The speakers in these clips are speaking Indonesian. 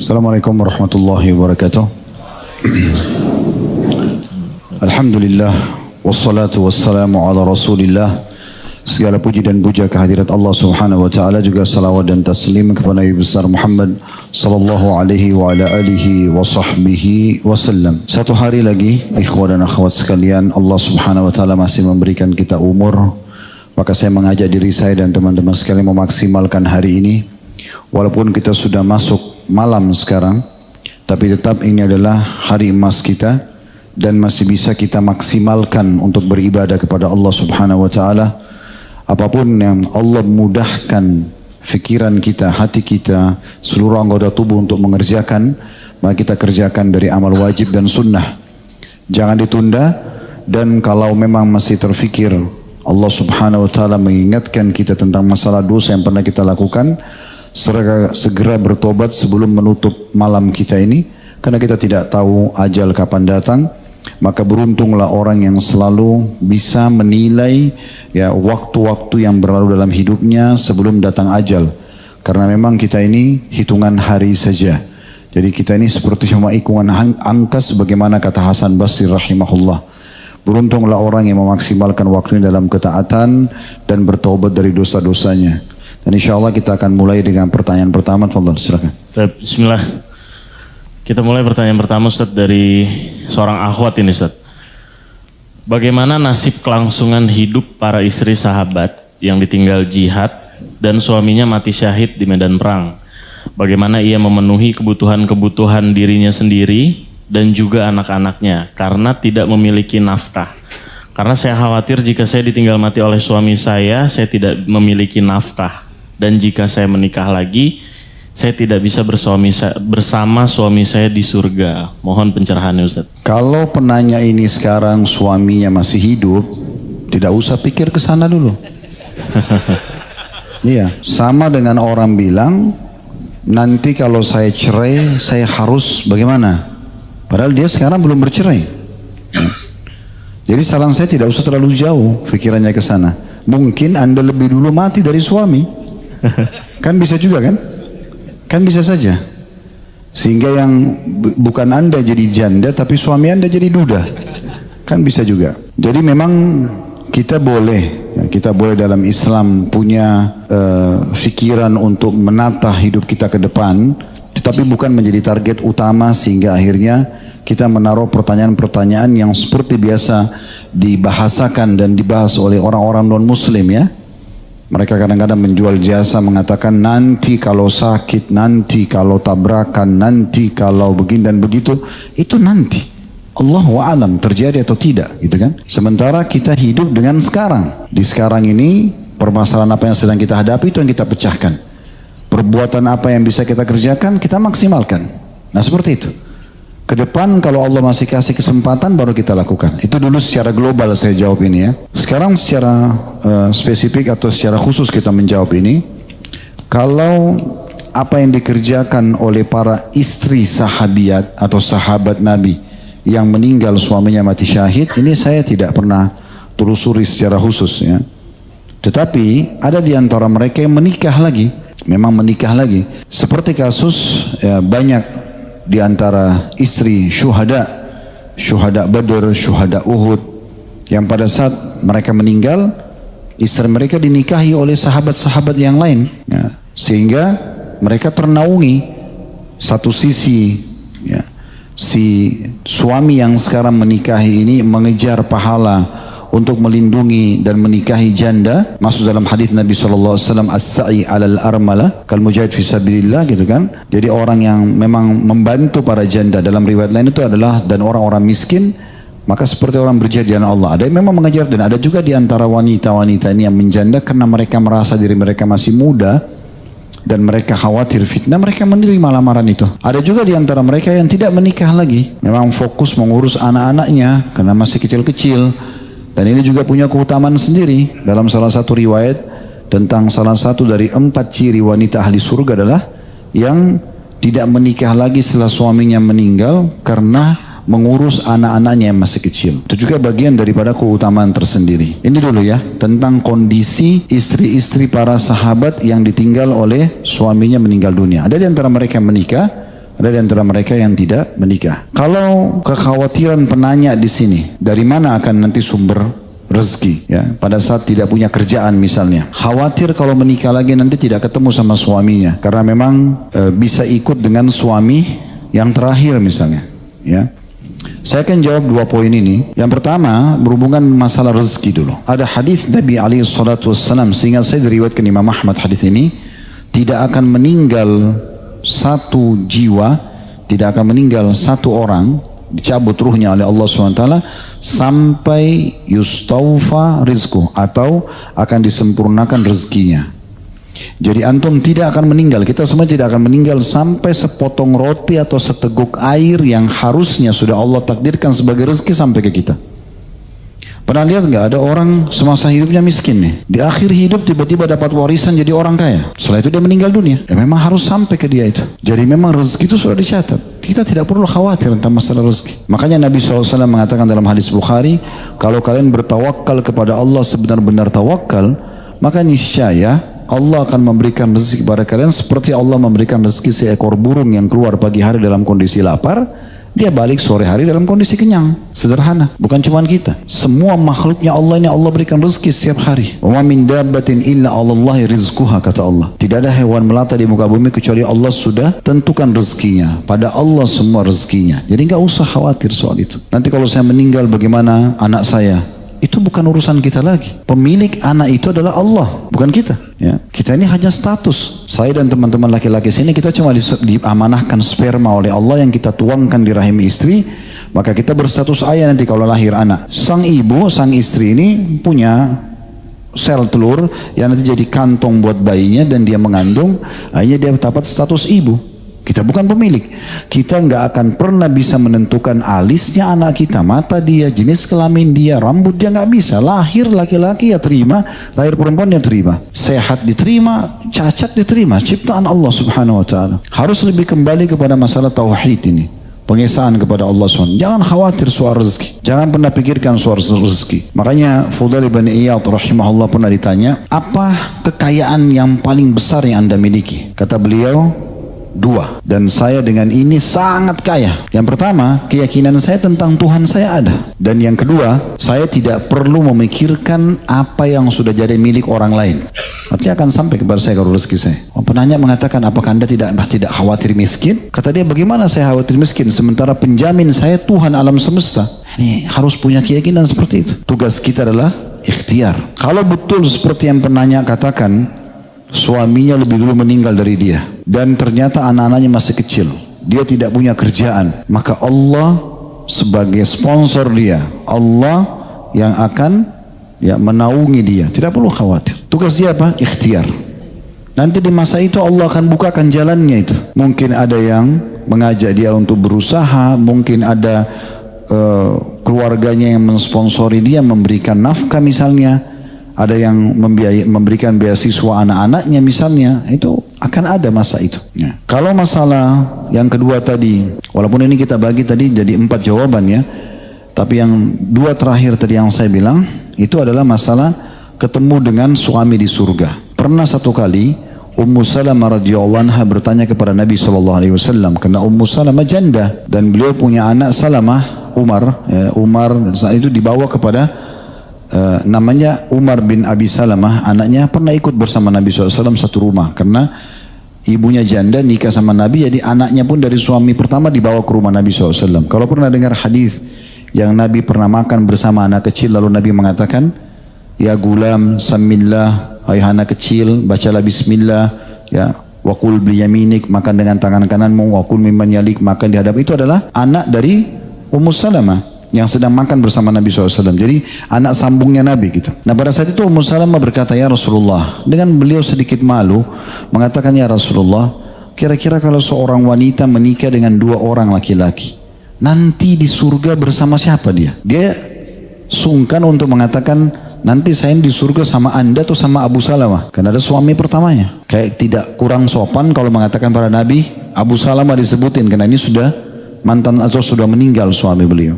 Assalamualaikum warahmatullahi wabarakatuh. Alhamdulillah wassalatu wassalamu ala Rasulillah. Segala puji dan puja kehadirat Allah Subhanahu wa taala, juga salawat dan taslim kepada Nabi besar Muhammad sallallahu alaihi wa ala alihi wa sahbihi wasallam. Satu hari lagi ikhwan dan akhwat sekalian, Allah Subhanahu wa taala masih memberikan kita umur. Maka saya mengajak diri saya dan teman-teman sekalian memaksimalkan hari ini. Walaupun kita sudah masuk malam sekarang, tapi tetap ini adalah hari emas kita dan masih bisa kita maksimalkan untuk beribadah kepada Allah Subhanahu wa taala. Apapun yang Allah mudahkan fikiran kita, hati kita, seluruh anggota tubuh untuk mengerjakan, maka kita kerjakan dari amal wajib dan sunnah. Jangan ditunda, dan kalau memang masih terfikir, Allah Subhanahu wa taala mengingatkan kita tentang masalah dosa yang pernah kita lakukan, segera bertobat sebelum menutup malam kita ini, karena kita tidak tahu ajal kapan datang. Maka beruntunglah orang yang selalu bisa menilai ya waktu-waktu yang berlalu dalam hidupnya sebelum datang ajal, karena memang kita ini hitungan hari saja. Jadi kita ini seperti cuma hitungan angka, sebagaimana kata Hasan Basri rahimahullah. Beruntunglah orang yang memaksimalkan waktunya dalam ketaatan dan bertobat dari dosa-dosanya. Dan insya Allah kita akan mulai dengan pertanyaan pertama. Fadhal, silakan. Bismillah. Kita mulai pertanyaan pertama, Ustaz, dari seorang akhwat ini, Ustaz. Bagaimana nasib kelangsungan hidup para istri sahabat yang ditinggal jihad dan suaminya mati syahid di medan perang? Bagaimana ia memenuhi kebutuhan-kebutuhan dirinya sendiri dan juga anak-anaknya karena tidak memiliki nafkah? Karena saya khawatir jika saya ditinggal mati oleh suami saya tidak memiliki nafkah. Dan jika saya menikah lagi, saya tidak bisa bersama suami saya di surga. Mohon pencerahannya, Ustaz. Kalau penanya ini sekarang suaminya masih hidup, tidak usah pikir ke sana dulu. Iya, sama dengan orang bilang, nanti kalau saya cerai, saya harus bagaimana? Padahal dia sekarang belum bercerai. Jadi saran saya tidak usah terlalu jauh pikirannya ke sana. Mungkin Anda lebih dulu mati dari suami. Kan bisa juga kan? Kan bisa saja. Sehingga yang bukan Anda jadi janda, tapi suami Anda jadi duda. Kan bisa juga. Jadi memang kita boleh dalam Islam punya fikiran untuk menata hidup kita ke depan, tetapi bukan menjadi target utama sehingga akhirnya kita menaruh pertanyaan-pertanyaan yang seperti biasa dibahasakan dan dibahas oleh orang-orang non-muslim ya. Mereka kadang-kadang menjual jasa, mengatakan nanti kalau sakit, nanti kalau tabrakan, nanti kalau begini dan begitu. Itu nanti. Allahu a'lam terjadi atau tidak, gitu kan? Sementara kita hidup dengan sekarang. Di sekarang ini permasalahan apa yang sedang kita hadapi itu yang kita pecahkan. Perbuatan apa yang bisa kita kerjakan, kita maksimalkan. Nah seperti itu. Ke depan kalau Allah masih kasih kesempatan baru kita lakukan. Itu dulu secara global saya jawab ini ya. Sekarang secara spesifik atau secara khusus kita menjawab ini. Kalau apa yang dikerjakan oleh para istri sahabiat atau sahabat Nabi yang meninggal suaminya mati syahid, ini saya tidak pernah telusuri secara khusus ya. Tetapi ada di antara mereka yang menikah lagi. Memang menikah lagi. Seperti kasus ya, banyak di antara istri syuhada Badr, syuhada Uhud, yang pada saat mereka meninggal, istri mereka dinikahi oleh sahabat-sahabat yang lain ya, sehingga mereka ternaungi. Satu sisi ya, si suami yang sekarang menikahi ini mengejar pahala untuk melindungi dan menikahi janda, masuk dalam hadis Nabi SAW, as-sa'i alal armala kal mujahid fi sabilillah, gitu kan. Jadi orang yang memang membantu para janda, dalam riwayat lain itu adalah dan orang-orang miskin, maka seperti orang berjihad di jalan Allah. Ada yang memang mengejar, dan ada juga di antara wanita-wanita ini yang menjanda karena mereka merasa diri mereka masih muda dan mereka khawatir fitnah, mereka menerima lamaran itu. Ada juga di antara mereka yang tidak menikah lagi, memang fokus mengurus anak-anaknya karena masih kecil-kecil. Dan ini juga punya keutamaan sendiri. Dalam salah satu riwayat tentang salah satu dari 4 ciri wanita ahli surga adalah yang tidak menikah lagi setelah suaminya meninggal karena mengurus anak-anaknya yang masih kecil. Itu juga bagian daripada keutamaan tersendiri. Ini dulu ya, tentang kondisi istri-istri para sahabat yang ditinggal oleh suaminya meninggal dunia. Ada di antara mereka yang menikah, Ada di antara mereka yang tidak menikah. Kalau kekhawatiran penanya di sini, dari mana akan nanti sumber rezeki, ya, pada saat tidak punya kerjaan misalnya, khawatir kalau menikah lagi nanti tidak ketemu sama suaminya, karena memang bisa ikut dengan suami yang terakhir misalnya, ya. Saya akan jawab 2 poin ini. Yang pertama berhubungan masalah rezeki dulu. Ada hadis Nabi alaihi salatu wassalam, sehingga saya diriwayatkan Imam Ahmad hadis ini, tidak akan meninggal satu jiwa, tidak akan meninggal satu orang, dicabut ruhnya oleh Allah SWT sampai yustaufa rizku, atau akan disempurnakan rezekinya. Jadi antum tidak akan meninggal, kita semua tidak akan meninggal sampai sepotong roti atau seteguk air yang harusnya sudah Allah takdirkan sebagai rezeki sampai ke kita. Pernah lihat nggak ada orang semasa hidupnya miskin nih, di akhir hidup tiba-tiba dapat warisan jadi orang kaya, setelah itu dia meninggal dunia? Ya memang harus sampai ke dia itu. Jadi memang rezeki itu sudah dicatat, kita tidak perlu khawatir tentang masalah rezeki. Makanya Nabi SAW mengatakan dalam hadis Bukhari, kalau kalian bertawakal kepada Allah sebenar-benar tawakal, maka niscaya Allah akan memberikan rezeki kepada kalian seperti Allah memberikan rezeki seekor burung yang keluar pagi hari dalam kondisi lapar, dia balik sore hari dalam kondisi kenyang. Sederhana, bukan cuma kita, semua makhluknya Allah ini Allah berikan rezeki setiap hari. Wa min dabbatin illa 'alallahi rizquha, kata Allah. Tidak ada hewan melata di muka bumi kecuali Allah sudah tentukan rezekinya. Pada Allah semua rezekinya. Jadi nggak usah khawatir soal itu. Nanti kalau saya meninggal bagaimana anak saya? Itu bukan urusan kita lagi. Pemilik anak itu adalah Allah, bukan kita. Ya, kita ini hanya status. Saya dan teman-teman laki-laki sini kita cuma diamanahkan sperma oleh Allah yang kita tuangkan di rahim istri, maka kita berstatus ayah nanti kalau lahir anak. Sang ibu, sang istri ini punya sel telur yang nanti jadi kantong buat bayinya dan dia mengandung, akhirnya dia dapat status ibu. Kita bukan pemilik. Kita nggak akan pernah bisa menentukan alisnya anak kita, mata dia, jenis kelamin dia, rambut dia, nggak bisa. Lahir laki-laki ya terima, lahir perempuan ya terima. Sehat diterima, cacat diterima. Ciptaan Allah Subhanahu Wa Taala. Harus lebih kembali kepada masalah tauhid ini, pengesaan kepada Allah SWT. Jangan khawatir soal rezeki. Jangan pernah pikirkan soal rezeki. Makanya Fudail bin Iyad rahimahullah pernah ditanya, apa kekayaan yang paling besar yang Anda miliki? Kata beliau, 2, dan saya dengan ini sangat kaya. Yang pertama, keyakinan saya tentang Tuhan saya ada, dan yang kedua, saya tidak perlu memikirkan apa yang sudah jadi milik orang lain. Artinya akan sampai kepada saya kalau rezeki saya. Penanya mengatakan, apakah Anda tidak khawatir miskin? Kata dia, bagaimana saya khawatir miskin sementara penjamin saya Tuhan alam semesta? Ini harus punya keyakinan seperti itu. Tugas kita adalah ikhtiar. Kalau betul seperti yang penanya katakan, suaminya lebih dulu meninggal dari dia, dan ternyata anak-anaknya masih kecil, dia tidak punya kerjaan, maka Allah sebagai sponsor dia, Allah yang akan menaungi dia, tidak perlu khawatir. Tugas dia apa? Ikhtiar. Nanti di masa itu Allah akan bukakan jalannya itu. Mungkin ada yang mengajak dia untuk berusaha, mungkin ada keluarganya yang mensponsori dia, memberikan nafkah misalnya, ada yang memberikan beasiswa anak-anaknya misalnya, itu akan ada masa itu. Ya. Kalau masalah yang kedua tadi, walaupun ini kita bagi tadi jadi 4 jawaban ya, tapi yang 2 terakhir tadi yang saya bilang, itu adalah masalah ketemu dengan suami di surga. Pernah satu kali Ummu Salamah radhiyallahu anha bertanya kepada Nabi SAW, karena Ummu Salamah janda dan beliau punya anak Salamah, Umar saat itu dibawa kepada namanya Umar bin Abi Salamah, anaknya pernah ikut bersama Nabi SAW satu rumah, karena ibunya janda nikah sama Nabi, jadi anaknya pun dari suami pertama dibawa ke rumah Nabi SAW. Kalau pernah dengar hadis yang Nabi pernah makan bersama anak kecil, lalu Nabi mengatakan, ya gulam samillah, hai anak kecil, bacalah bismillah, ya, wakul biyaminik, makan dengan tangan kananmu, wakul mimman yalik, makan di hadap. Itu adalah anak dari Ummu Salamah yang sedang makan bersama Nabi SAW. Jadi anak sambungnya Nabi gitu. Nah pada saat itu Ummu Salamah berkata, ya Rasulullah, dengan beliau sedikit malu mengatakan, ya Rasulullah, kira-kira kalau seorang wanita menikah dengan 2 orang laki-laki, nanti di surga bersama siapa dia? Dia sungkan untuk mengatakan, nanti saya di surga sama Anda atau sama Abu Salamah, karena ada suami pertamanya. Kayak tidak kurang sopan kalau mengatakan pada Nabi Abu Salamah disebutin, karena ini sudah mantan atau sudah meninggal suami beliau.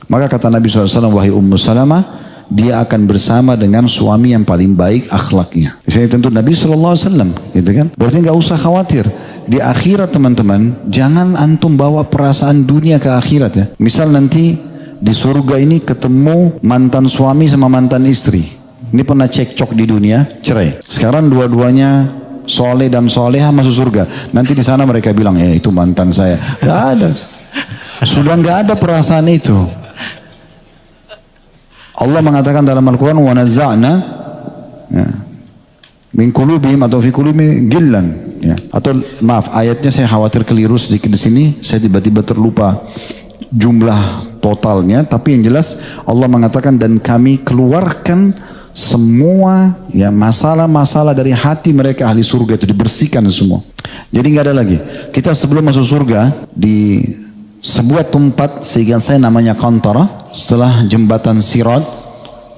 Maka kata Nabi SAW, wahai Ummu Salamah, dia akan bersama dengan suami yang paling baik akhlaknya. Di sini tentu Nabi SAW, gitu kan? Berarti nggak usah khawatir. di akhirat teman-teman, jangan antum bawa perasaan dunia ke akhirat ya. Misal nanti di surga ini ketemu mantan suami sama mantan istri. Ini pernah cekcok di dunia, cerai. Sekarang dua-duanya soleh dan soleha masuk surga. Nanti di sana mereka bilang, itu mantan saya. Gak ada. Sudah gak ada perasaan itu. Allah mengatakan dalam Al-Quran, wa nazza'na min qulubihim atau fi qulubihim gillan. Ya. Atau maaf, ayatnya saya khawatir keliru sedikit di sini. Saya tiba-tiba terlupa jumlah totalnya. Tapi yang jelas Allah mengatakan, dan kami keluarkan semua ya masalah-masalah dari hati mereka ahli surga itu, dibersihkan semua. Jadi nggak ada lagi. Kita sebelum masuk surga di sebuah tempat sehingga saya namanya Qantara, setelah jembatan Sirat,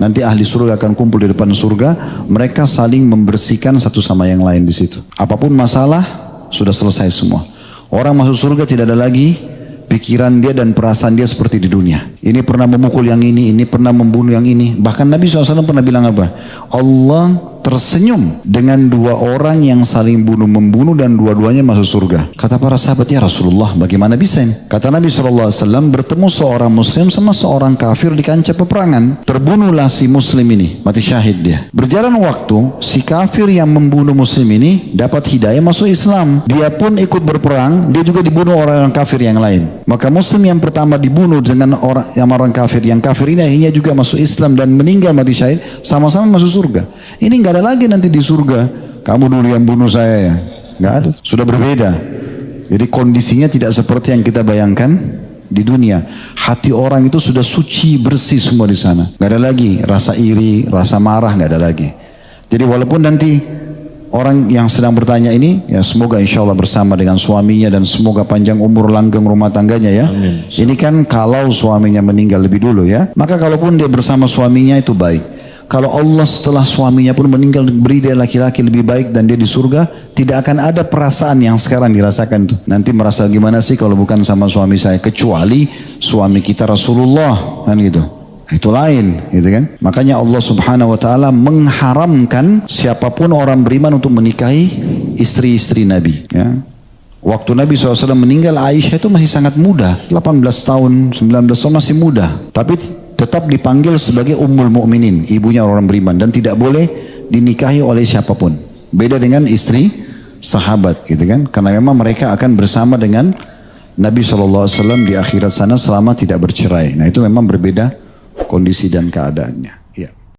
nanti ahli surga akan kumpul di depan surga. Mereka saling membersihkan satu sama yang lain di situ. Apapun masalah sudah selesai semua. Orang masuk surga tidak ada lagi pikiran dia dan perasaan dia seperti di dunia. Ini pernah memukul yang ini pernah membunuh yang ini. Bahkan Nabi SAW pernah bilang apa? Allah tersenyum dengan dua orang yang saling bunuh-membunuh dan dua-duanya masuk surga. Kata para sahabat, ya Rasulullah, bagaimana bisa ini? Kata Nabi SAW, bertemu seorang muslim sama seorang kafir di kancah peperangan. Terbunuhlah si muslim ini, mati syahid dia. Berjalan waktu, si kafir yang membunuh muslim ini dapat hidayah masuk Islam. Dia pun ikut berperang, dia juga dibunuh orang kafir yang lain. Maka muslim yang pertama dibunuh dengan orang kafir. Yang kafir ini akhirnya juga masuk Islam dan meninggal mati syahid, sama-sama masuk surga. Ini nggak ada lagi nanti di surga, kamu dulu yang bunuh saya ya. Nggak ada, sudah berbeda. Jadi kondisinya tidak seperti yang kita bayangkan di dunia. Hati orang itu sudah suci, bersih semua di sana. Nggak ada lagi rasa iri, rasa marah, nggak ada lagi. Jadi walaupun nanti orang yang sedang bertanya ini, ya semoga insya Allah bersama dengan suaminya dan semoga panjang umur langgeng rumah tangganya ya. Amin. Ini kan kalau suaminya meninggal lebih dulu ya. Maka kalaupun dia bersama suaminya itu baik. Kalau Allah setelah suaminya pun meninggal beri dia laki-laki lebih baik dan dia di surga, tidak akan ada perasaan yang sekarang dirasakan tuh. Nanti merasa gimana sih kalau bukan sama suami saya, kecuali suami kita Rasulullah kan gitu. Itu lain gitu kan. Makanya Allah Subhanahu wa taala mengharamkan siapapun orang beriman untuk menikahi istri-istri Nabi ya. Waktu Nabi SAW meninggal, Aisyah itu masih sangat muda, 18 tahun, 19 tahun, masih muda. Tapi tetap dipanggil sebagai Ummul Mukminin, ibunya orang beriman, dan tidak boleh dinikahi oleh siapapun. Beda dengan istri sahabat gitu kan. Karena memang mereka akan bersama dengan Nabi SAW di akhirat sana selama tidak bercerai. Nah itu memang berbeda kondisi dan keadaannya.